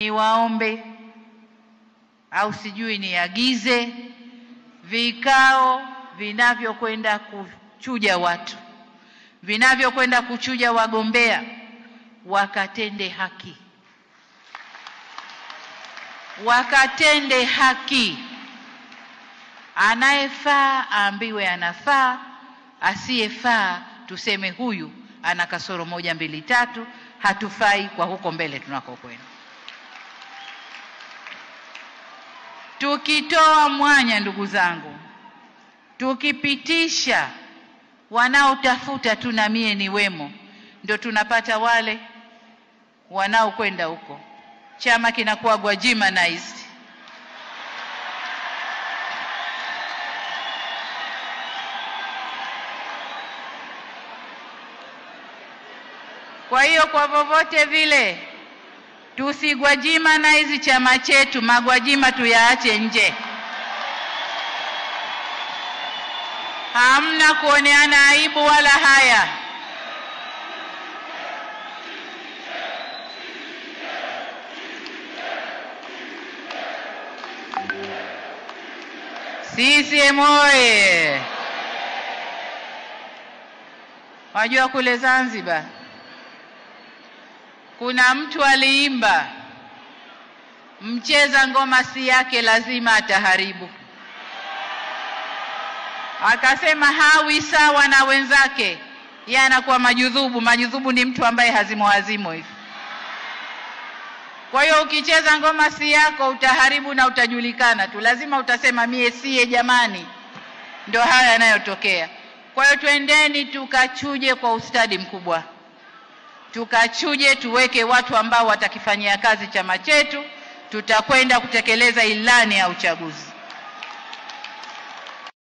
Niwaombe au sijui niagize vikao vinavyokwenda kuchuja watu, vinavyokwenda kuchuja wagombea, wakatende haki, wakatende haki. Anayefaa aambiwe anafaa, asiyefaa tuseme huyu ana kasoro 1, 2, 3, hatufai kwa huko mbele tunakokwenda. Tukitoa mwanya, ndugu zangu, tukipitisha wanaotafuta tu na mie ni wemo, ndio tunapata wale wanaokwenda huko, chama kinakuwa Gwajimanized. Kwa hiyo kwa vovote vile tusigwajimanize chama chetu, magwajima tuyaache nje. Hamna kuoneana aibu wala haya. CCM oye! Wajua kule Zanzibar kuna mtu aliimba, mcheza ngoma si yake lazima ataharibu. Akasema hawi sawa na wenzake, yeye anakuwa majudhubu. Majudhubu ni mtu ambaye hazimo hivi. Kwa hiyo ukicheza ngoma si yako utaharibu na utajulikana tu, lazima utasema mie siye jamani. Ndio haya yanayotokea. Kwa hiyo twendeni tukachuje kwa ustadi mkubwa, tukachuje, tuweke watu ambao watakifanyia kazi chama chetu. Tutakwenda kutekeleza ilani ya uchaguzi.